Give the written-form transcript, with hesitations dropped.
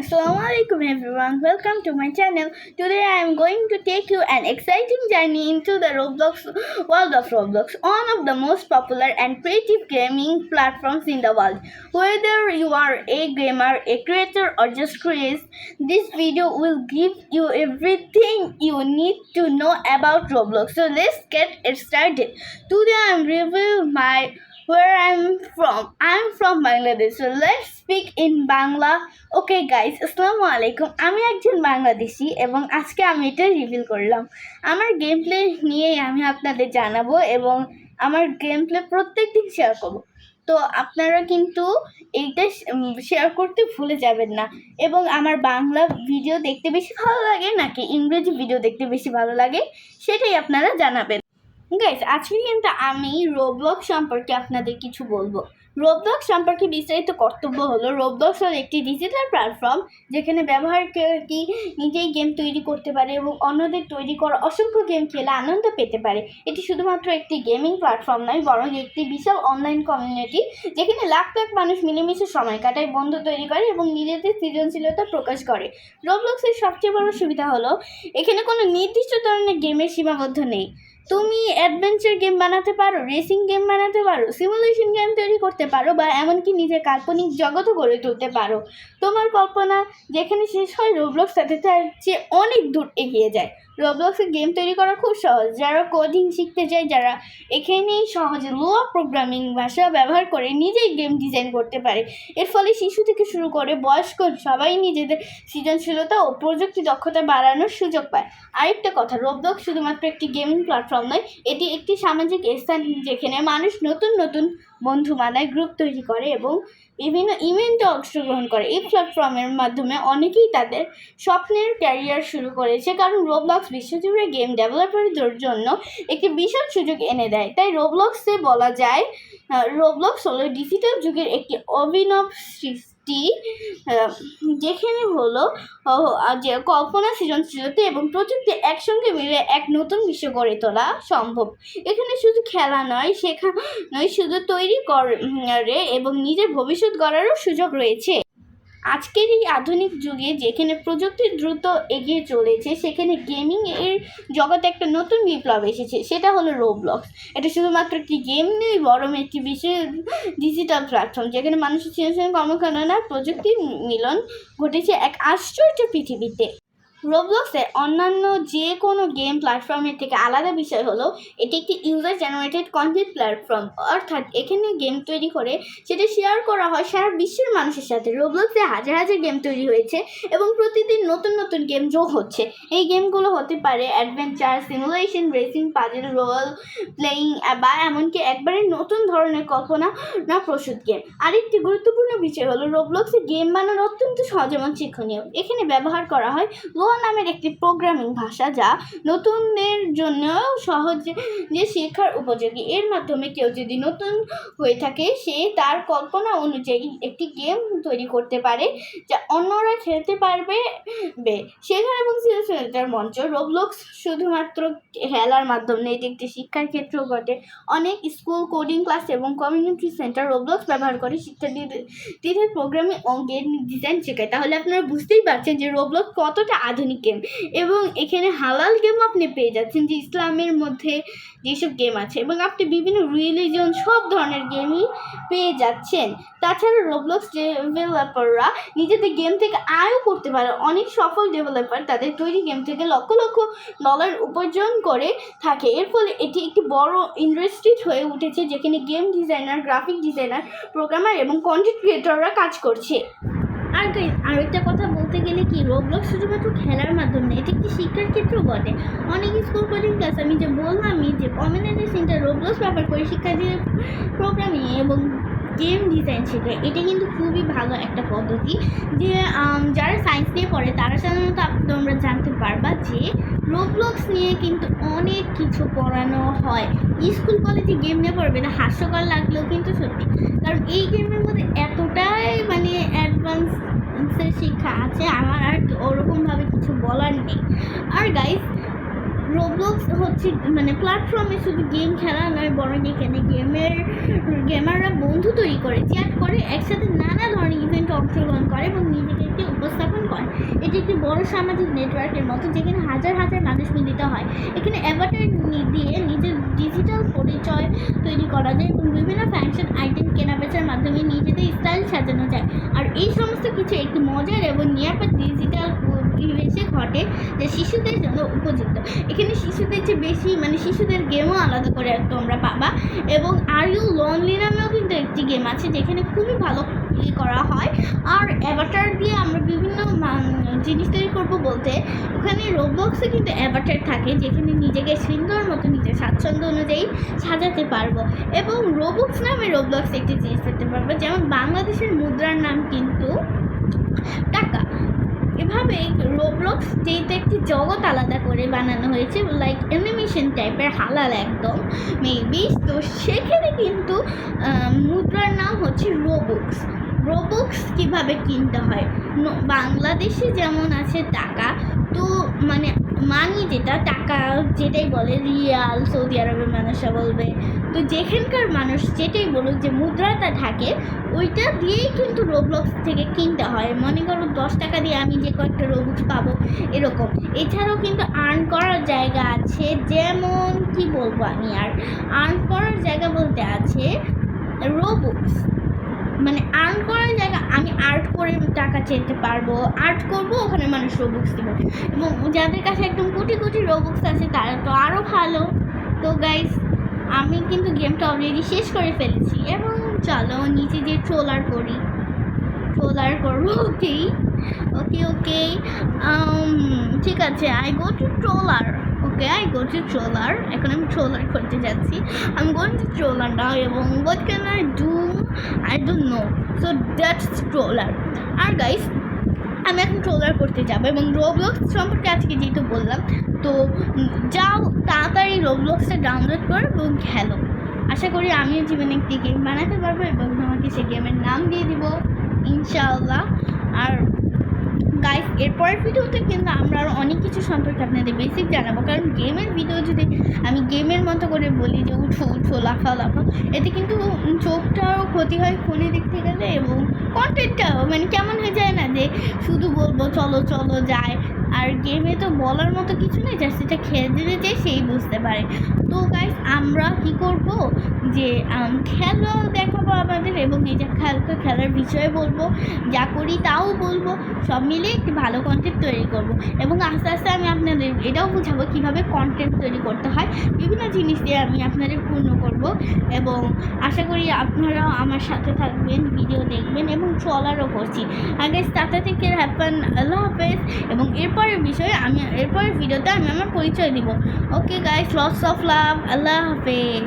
Assalamualaikum everyone, welcome to my channel. Today I am going to take you an exciting journey into the world of Roblox, one of the most popular and creative gaming platforms in the world. Whether you are a gamer, a creator or just curious, this video will give you everything you need to know about Roblox. So let's get it started. Today I am revealing where I'm from. I'm from Bangladesh. So let's speak in Bangla. Okay guys, আসসালামু আলাইকুম। আমি একজন বাংলাদেশি এবং আজকে আমি এটা reveal করলাম। আমার গেম প্লে নিয়েই আমি আপনাদের জানাবো এবং আমার গেম প্লে প্রত্যেক দিন শেয়ার করবো। তো আপনারা কিন্তু এইটা শেয়ার করতে ভুলে যাবেন না। এবং আমার বাংলা ভিডিও দেখতে বেশি ভালো লাগে নাকি ইংরেজি ভিডিও দেখতে বেশি ভালো লাগে সেটাই আপনারা জানাবেন। গাইস, আজকে কিন্তু আমি রোবলক্স সম্পর্কে আপনাদের কিছু বলবো। রোবলক্স সম্পর্কে বিস্তারিত কর্তব্য হলো, রোবলক্স হলো একটি ডিজিটাল প্ল্যাটফর্ম যেখানে ব্যবহারকারী নিজেই গেম তৈরি করতে পারে এবং অন্যদের তৈরি করা অসংখ্য গেম খেলে আনন্দ পেতে পারে। এটি শুধুমাত্র একটি গেমিং প্ল্যাটফর্ম নয়, বরং একটি বিশাল অনলাইন কমিউনিটি যেখানে লাখ লাখ মানুষ মিলেমিশে সময় কাটায়, বন্ধু তৈরি করে এবং নিজেদের সৃজনশীলতা প্রকাশ করে। রোবলক্সের সবচেয়ে বড় সুবিধা হলো এখানে কোনো নির্দিষ্ট ধরনের গেমের সীমাবদ্ধ নেই। তুমি অ্যাডভেঞ্চার গেম বানাতে পারো, রেসিং গেম বানাতে পারো, সিমুলেশন গেম তৈরি করতে পারো বা এমনকি নিজের কাল্পনিক জগতও গড়ে তুলতে পারো। তোমার কল্পনা যেখানে শেষ হয়, রোবলক্স তাতে তার চেয়ে অনেক দূর এগিয়ে যায়। রোবলক্সে গেম তৈরি করা খুব সহজ। যারা কোডিং শিখতে চায়, যারা এখানেই সহজে লোয়া প্রোগ্রামিং ভাষা ব্যবহার করে নিজেই গেম ডিজাইন করতে পারে। এর ফলে শিশু থেকে শুরু করে বয়স্ক সবাই নিজেদের সৃজনশীলতা ও প্রযুক্তি দক্ষতা বাড়ানোর সুযোগ পায়। আরেকটা কথা, রোবলক্স শুধুমাত্র একটি গেমিং প্ল্যাটফর্ম নয়, এটি একটি সামাজিক স্থান যেখানে মানুষ নতুন নতুন বন্ধু বানায়, গ্রুপ তৈরি করে এবং বিভিন্ন ইভেন্টে অংশগ্রহণ করে। এই প্ল্যাটফর্মের মাধ্যমে অনেকেই তাদের স্বপ্নের ক্যারিয়ার শুরু করেছে, কারণ রোবলক্স বিশ্বজুড়ে গেম ডেভেলপারদের জন্য একটি বিশাল সুযোগ এনে দেয়। তাই রোবলক্সে বলা যায়, রোবলক্স হলো ডিজিটাল যুগের একটি অভিনব সৃষ্টি যেখানে হলো যে কল্পনা, সৃজনশীলতা এবং প্রযুক্তি একসঙ্গে মিলে এক নতুন বিশ্ব গড়ে তোলা সম্ভব। এখানে শুধু খেলা নয়, শেখা নয়, শুধু তৈরি করে এবং নিজের ভবিষ্যৎ গড়ারও সুযোগ রয়েছে। আজকের এই আধুনিক যুগে যেখানে প্রযুক্তি দ্রুত এগিয়ে চলেছে, সেখানে গেমিং এর জগতে একটা নতুন বিপ্লব এসেছে, সেটা হলো রোবলক্স। এটা শুধুমাত্র একটি গেম নেই, বরং একটি বিশেষ ডিজিটাল প্ল্যাটফর্ম যেখানে মানুষের সৃজনশীল কর্মকাণ্ডা প্রযুক্তির মিলন ঘটেছে এক আশ্চর্য পৃথিবীতে। রোবলক্সে অন্যান্য যে কোনো গেম প্ল্যাটফর্মের থেকে আলাদা বিষয় হলো এটি একটি ইউজার জেনারেটেড কন্টেন্ট প্ল্যাটফর্ম, অর্থাৎ এখানে গেম তৈরি করে সেটা শেয়ার করা হয় সারা বিশ্বের মানুষের সাথে। রোবলক্সে হাজার হাজার গেম তৈরি হয়েছে এবং প্রতিদিন নতুন নতুন গেম যোগ হচ্ছে। এই গেমগুলো হতে পারে adventure, simulation, racing, puzzle, role playing বা এমনকি একবারে নতুন ধরনের কল্পনা প্রসূত গেম। আরেকটি গুরুত্বপূর্ণ বিষয় হলো রোবলক্সে গেম বানানো অত্যন্ত সহজ এবং শিক্ষণীয়। এখানে ব্যবহার করা হয় নামের একটি প্রোগ্রামিং ভাষা যা নতুনদের জন্য সহজে শেখার উপযোগী। এর মাধ্যমে কেউ যদি নতুন হয়ে থাকে, সে তার কল্পনা অনুযায়ী একটি গেম তৈরি করতে পারে যা অন্যরা খেলতে পারবে। শেখার এবং সৃজনশীলতার মঞ্চ। রোবলক্স শুধুমাত্র খেলার মাধ্যম নেই, এটি একটি শিক্ষার ক্ষেত্র ঘটে। অনেক স্কুল, কোডিং ক্লাস এবং কমিউনিটি সেন্টার রোবলক্স ব্যবহার করে শিক্ষার্থীদের প্রোগ্রামিং ও গেম ডিজাইন শেখায়। তাহলে আপনারা বুঝতেই পারছেন যে রোবলক্স কতটা আধুনিক গেম। এবং এখানে হালাল গেম আপনি পেয়ে যাচ্ছেন, যে ইসলামের মধ্যে যেসব গেম আছে, এবং আপনি বিভিন্ন রিলিজন সব ধরনের গেমই পেয়ে যাচ্ছেন। তাছাড়া রোবলক্স ডেভেলপাররা নিজেদের গেম থেকে আয়ও করতে পারে। অনেক সফল ডেভেলপার তাদের তৈরি গেম থেকে লক্ষ লক্ষ ডলার উপার্জন করে থাকে। এর ফলে এটি একটি বড় ইন্ডাস্ট্রি হয়ে উঠেছে যেখানে game designer, graphic designer, programmer এবং কন্টেন্ট ক্রিয়েটররা কাজ করছে। আর একটা কথা বলতে গেলে কি, রোবলক্স শুধুমাত্র খেলার মাধ্যম নেই, এটি একটি শিক্ষার ক্ষেত্র বটে। অনেক স্কুল, কোচিং ক্লাস, আমি যে বললামই যে কমিউনিটি সেন্টার রোবলক্স ব্যবহার করে শিক্ষার্থীদের প্রোগ্রামিং এবং গেম ডিজাইন শেখায়। এটা কিন্তু খুবই ভালো একটা পদ্ধতি, যে যারা সায়েন্স নিয়ে পড়ে তারা সাধারণত তোমরা জানতে পারবা যে রোবলক্স নিয়ে কিন্তু অনেক কিছু পড়ানো হয়। স্কুল কলেজে গেম নিয়ে পড়বে না, হাস্যকর লাগলেও কিন্তু সত্যি, কারণ এই গেমের মধ্যে এতটাই অ্যাডভান্সের শিক্ষা আছে, আমার আর ওরকমভাবে কিছু বলার নেই। আর গাইস, রোবলক্স হচ্ছে প্ল্যাটফর্মে শুধু গেম খেলা নয়, বরং এখানে গেমাররা বন্ধু তৈরি করে, চ্যাট করে, একসাথে নানা ধরনের ইভেন্টে অংশগ্রহণ করে এবং নিজেদেরকে উপস্থাপন হয়। এটি একটি বড় সামাজিক নেটওয়ার্কের মতো, যেখানে হাজার হাজার মানুষ মিলিত হয়। এখানে অ্যাভাটার দিয়ে নিজের ডিজিটাল পরিচয় তৈরি করা যায় এবং বিভিন্ন ফ্যাশন আইটেম কেনাবেচার মাধ্যমে নিজেদের স্টাইল সাজানো যায়। আর এই সমস্ত কিছু একটি মজার এবং নিরাপদ ডিজিটাল পরিবেশে ঘটে, যা শিশুদের জন্য উপযুক্ত। এখানে শিশুদের চেয়ে বেশি শিশুদের গেমও আলাদা করে তোমরা পাবা। এবং আর ইউ লনলি নামেও কিন্তু একটি গেম আছে, যেখানে খুবই ভালো করা হয়। আর অ্যাভাটার দিয়ে আমরা বিভিন্ন জিনিস তৈরি করবো বলতে, ওখানে রোবলক্সে কিন্তু অ্যাভাটার থাকে, যেখানে নিজেকে সুন্দর মতো নিজের স্বাচ্ছন্দ্য অনুযায়ী সাজাতে পারবো। এবং রোবক্স নামে রোবলক্স একটি জিনিস পেতে পারবো, যেমন বাংলাদেশের মুদ্রার নাম কিন্তু টাকা। এভাবে রোবলক্স যেহেতু একটি জগৎ আলাদা করে বানানো হয়েছে, লাইক অ্যানিমেশন টাইপের, হালাল একদম মেবি, তো সেখানে কিন্তু মুদ্রার নাম হচ্ছে রোবক্স। রোবক্স কীভাবে কিনতে হয়, বাংলাদেশে যেমন আছে টাকা, তো মানি যেটা টাকা যেটাই বলে, রিয়াল সৌদি আরবের মানুষরা বলবে, তো যেখানকার মানুষ যেটাই বলুক, যে মুদ্রাটা থাকে ওইটা দিয়েই কিন্তু রোবলক্স থেকে কিনতে হয়। মনে করো 10 টাকা দিয়ে আমি যে কয়েকটা রোবলক্স পাবো এরকম। এছাড়াও কিন্তু আর্ন করার জায়গা আছে, যেমন কি বলবো আমি, আর আর্ন করার জায়গা বলতে আছে রোবলক্স, আর্ন করার জায়গা। আমি আর্ট করে টাকা চেতে পারবো, আর্ট করবো, ওখানে মানুষ রোবক্স দেবে। এবং যাদের কাছে একদম কোটি কোটি রোবক্স আছে তারা তো আরও ভালো। তো গাইস, আমি কিন্তু গেমটা অলরেডি শেষ করে ফেলেছি, এবং চলো নিচে যে ট্রোলার করবো। ওকে ওকে ওকে ঠিক আছে, আই গো টু ট্রোলার। এখন আমি ট্রোলার করতে যাচ্ছি। আমি গোইং টু ট্রোলার নাও, এবং what can I do, I don't know, so that's troller. আর গাইস, আমি এখন ট্রোলার করতে যাবো, এবং রোবলক্স সম্পর্কে আজকে যেহেতু বললাম, তো যাও তাড়াতাড়ি রোবলক্সটা ডাউনলোড করো এবং খেলো। আশা করি আমিও জীবনে একটি গেম বানাতে পারবো, এবং তোমাকে সেই গেমের নাম দিয়ে দিব ইনশাআল্লাহ। আর গাইস, এরপরের ভিডিওতে কিন্তু আমরা আরও অনেক কিছু সম্পর্কে আপনাদের বেসিক জানাবো, কারণ গেমের ভিডিও যদি আমি গেমের মতো করে বলি যে উঠো উঠো লাফাও লাফাও, এতে কিন্তু চোখটাও ক্ষতি হয় ফোনে দেখতে গেলে, এবং কন্টেন্টটাও কেমন হয়ে যায় না, যে শুধু বলবো চলো চলো যায়। আর গেমে তো বলার মতো কিছু নেই, জাস্ট এটা খেলতে চাই সেই বুঝতে পারে। তো গাইস, আমরা কি করব, যে খেলা দেখাবো আমাদের, এবং এই যে খেলার বিষয়ে বলবো, যা করি তাও বলবো, সব মিলে একটি ভালো কন্টেন্ট তৈরি করব। এবং আস্তে আস্তে আমি আপনাদের এটাও বুঝাবো কীভাবে কন্টেন্ট তৈরি করতে হয়, বিভিন্ন জিনিস দিয়ে আমি আপনাদের পূর্ণ করব। এবং আশা করি আপনারাও আমার সাথে থাকবেন, ভিডিও দেখবেন, এবং ট্রলারও করছি। আগে টাটা থেকে হ্যাপেন, আল্লাহ হাফেজ। এবং এরপরের ভিডিওতে আমি আমার পরিচয় দিব। Okay guys, lots of love, আল্লাহ হাফেজ।